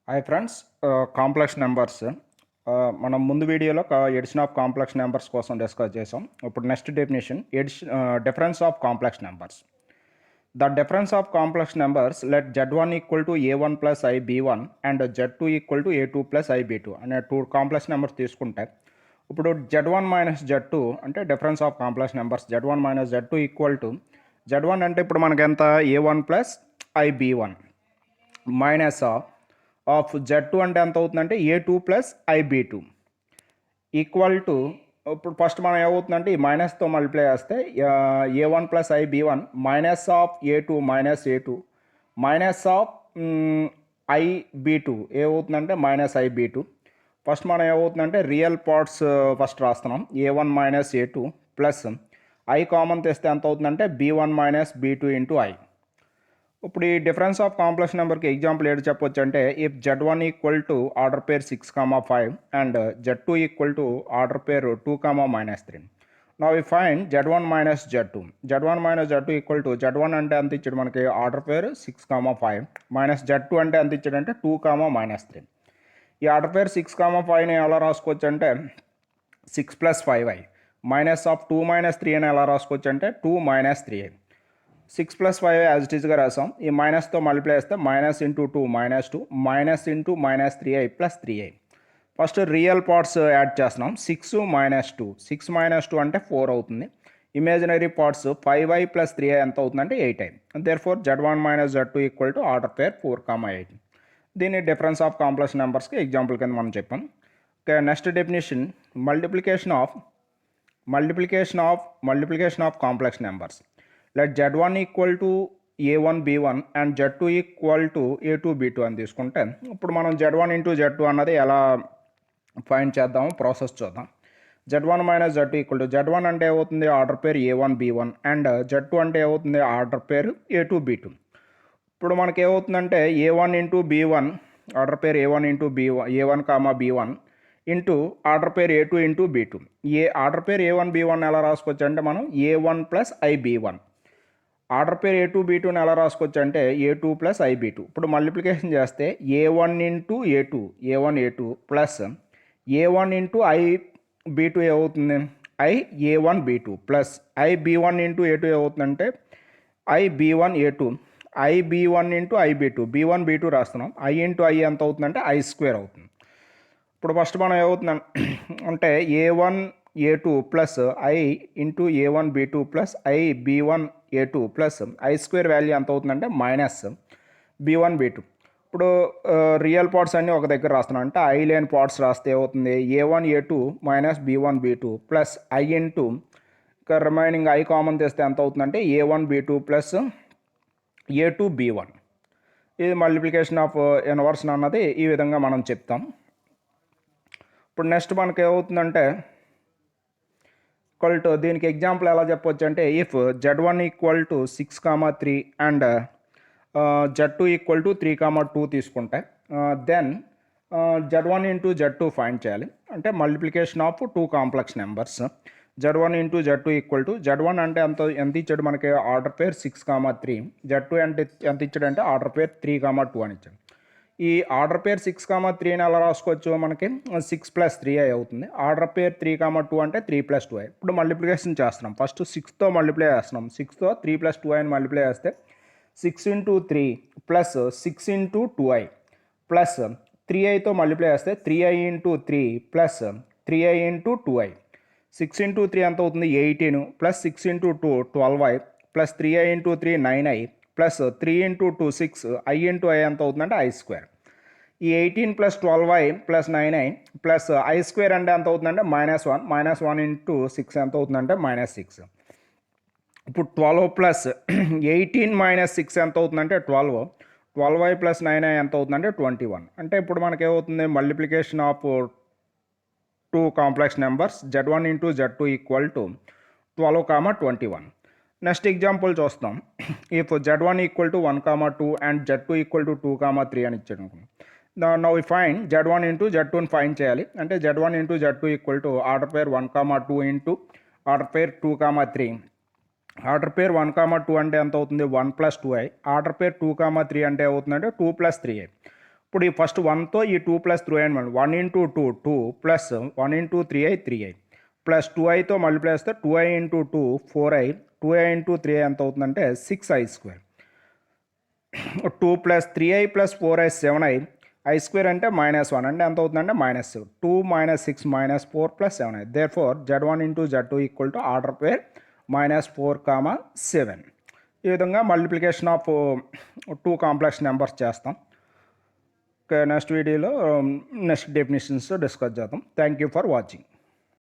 Hi friends, complex numbers మనం ముందు వీడియోలో ఎడిషన్ ఆఫ్ కాంప్లెక్స్ నెంబర్స్ కోసం డిస్కస్ చేసాం. ఇప్పుడు next definition difference of complex numbers. The difference of complex numbers let Z1 equal to A1 plus IB1 and Z2 equal to A2 plus IB2 అనే two complex numbers తీసుకుంటే ఇప్పుడు Z1 minus Z2 అంటే difference of complex numbers Z1 minus Z2 equal to Z1 అంటే ఇప్పుడు మనకి ఎంత A1 plus IB1 minus of Z2 అంటే ఎంత అవుతుందంటే A2 plus IB2 equal to ఇప్పుడు ఫస్ట్ మనం ఏమవుతుందంటే ఈ మైనస్తో మల్టిప్లై చేస్తే A1 plus IB1 minus of A2 minus A2 minus of IB2 ఏమవుతుందంటే మైనస్ IB2. ఫస్ట్ మనం ఏమవుతుందంటే రియల్ పార్ట్స్ ఫస్ట్ రాస్తున్నాం. A1 minus A2 plus I common తెస్తే ఎంత అవుతుందంటే B1 minus B2 into I. ఇప్పుడు ఈ డిఫరెన్స్ ఆఫ్ కాంప్లెక్స్ నెంబర్కి ఎగ్జాంపుల్ ఏడు చెప్పొచ్చు అంటే if Z1 equal to order pair 6, 5 and Z2 equal to order pair 2, -3. Now we find Z1 minus Z2. Z1 minus Z2 equal to Z1 అంటే ఎంత ఇచ్చాడు మనకి ఆర్డర్ పేర్ 6, 5 మైనస్ Z2 అంటే ఎంత ఇచ్చాడు అంటే 2, -3. ఈ ఆర్డర్ పేర్ 6, 5ని ఎలా రాసుకోవచ్చు అంటే 6 ప్లస్ 5i మైనస్ ఆఫ్ 2, -3 అని ఎలా రాసుకోవచ్చు అంటే 2, -3i. 6 ప్లస్ 5 యాజ్ ఇట్ ఈస్గా రాసాం. ఈ మైనస్తో మల్టిప్లై చేస్తే minus into 2 -2 minus into -3i plus 3i. First real parts add చేస్తున్నాం. 6 - 2 6 - 2 అంటే 4 అవుతుంది. Imaginary parts 5i plus 3i ఎంత అవుతుందంటే 8i. Therefore Z1 minus Z2 equal to order pair 4, 8. దీన్ని డిఫరెన్స్ ఆఫ్ కాంప్లెక్స్ నెంబర్స్కి ఎగ్జాంపుల్ కింద మనం చెప్పాం. Okay, next definition multiplication of complex numbers. Let Z1 equal to A1 B1 and Z2 equal to A2 B2 అని తీసుకుంటే ఇప్పుడు మనం Z1 into Z2 అన్నది ఎలా ఫైండ్ చేద్దాము ప్రాసెస్ చూద్దాం. Z1 minus Z2 equal to Z1 అంటే ఏమవుతుంది order pair A1 B1 and Z2 అంటే ఏమవుతుంది ఆర్డర్ పేరు A2 B2. ఇప్పుడు మనకి ఏమవుతుందంటే A1 into B1 order pair A1 into B1 A1, B1 into order pair A2 into B2. Order pair A1 B1 ఎలా రాసుకోవచ్చు అంటే మనం A1 plus IB1. Order pair A2 B2ని ఎలా రాసుకోవచ్చు అంటే A2 ప్లస్ IB2. ఇప్పుడు మల్టిప్లికేషన్ చేస్తే A1 into A2 A1 A2 plus A1 into IB2 ఏమవుతుంది A1 B2 plus IB1 into A2 ఏమవుతుందంటే IB1 A2 IB1 into IB2 B1 B2 రాస్తున్నాం. I into I ఎంత అవుతుందంటే I² అవుతుంది. ఇప్పుడు ఫస్ట్ మనం ఏమవుతుందంటే A1 A2 plus I into A1 B2 plus IB1 A2 plus I² value ఎంత అవుతుందంటే మైనస్ B1 B2. ఇప్పుడు రియల్ పార్ట్స్ అన్నీ ఒక దగ్గర రాస్తున్నాం అంటే I లేని పార్ట్స్ రాస్తే ఏమవుతుంది A1 A2 minus B1 B2 plus I into ఇంకా రిమైనింగ్ I కామన్ తెస్తే ఎంత అవుతుందంటే A1 B2 plus A2 B1. ఇది మల్టిప్లికేషన్ ఆఫ్ ఇన్వర్స్ అన్నది ఈ విధంగా మనం చెప్తాం. ఇప్పుడు నెక్స్ట్ మనకి ఏమవుతుందంటే ఈక్వల్ టు దీనికి ఎగ్జాంపుల్ ఎలా చెప్పవచ్చు అంటే if Z1 equal to 6, 3 and Z2 equal to 3, 2 తీసుకుంటే then Z1 into Z2 find చేయాలి. అంటే multiplication of two complex numbers. Z1 into Z2 equal to Z1 అంటే ఎంత ఇచ్చాడు మనకి ఆర్డర్ పేర్ 6, 3. Z2 అంటే ఎంత ఇచ్చాడు అంటే ఆర్డర్ పేర్ 3, 2 అని ఇచ్చాడు. ఈ ఆర్డర్ పేర్ 6, 3ని ఎలా రాసుకోవచ్చు మనకి 6 ప్లస్ 3i అవుతుంది. ఆర్డర్ పేర్ 3, 2 అంటే 3 ప్లస్ 2i. ఇప్పుడు మల్టిప్లికేషన్ చేస్తున్నాం. ఫస్ట్ 6తో మల్టిప్లై చేస్తున్నాం. 6తో 3 ప్లస్ 2iని మల్టిప్లై చేస్తే 6 into 3 plus 6 into 2i plus 3iతో మల్టిప్లై చేస్తే 3i into 3 plus 3i into 2i. 6 into 3 ఎంత అవుతుంది 18 plus 6 into 2 12i plus 3i into 3 9i plus 3 into 2 6 I into I ఎంత అవుతుందంటే I². ఈ 18 plus 12i plus 9i plus I² అంటే ఎంత అవుతుందంటే -1 ఇంటూ 6 ఎంత అవుతుందంటే -6. ఇప్పుడు 12 ప్లస్ 18 మైనస్ 6 ఎంత అవుతుందంటే 12i ప్లస్ 9i ఎంత అవుతుందంటే 21. అంటే ఇప్పుడు మనకి ఏమవుతుంది multiplication of two complex numbers Z1 into Z2 equal to 12, 21. Next example చూస్తాం. If Z1 equal to 1, 2 and Z2 equal to 2, 3 అని ఇచ్చాడు అనుకున్నాం. Now we find Z1 into Z2ని ఫైండ్ చేయాలి. అంటే Z1 into Z2 equal to order pair 1, 2 into order pair 2, 3. Order pair 1, 2 అంటే ఎంత అవుతుంది 1 ప్లస్ 2i. ఆర్డర్ పేర్ 2, 3 అంటే అవుతుందంటే 2 ప్లస్ 3i. ఇప్పుడు ఈ ఫస్ట్ 1తో ఈ 2 ప్లస్ 3 అని 1 into 2 2 plus 1 into 3i 3i plus 2iతో మల్టిప్లై చేస్తే 2i into 2 4i 2i into 3i ఎంత అవుతుందంటే 6i square 2 plus 3i plus 4i 7i i square అంటే -1 అంటే ఎంత అవుతుందంటే -2 -6 -4 plus 7i therefore z1 into z2 equal to order pair -4, 7. ఈ విధంగా మల్టిప్లికేషన్ ఆఫ్ 2 కాంప్లెక్స్ నెంబర్స్ చేస్తాం. నెక్స్ట్ వీడియోలో నెక్స్ట్ డెఫినేషన్స్ డిస్కస్ చేద్దాం. Thank you for watching.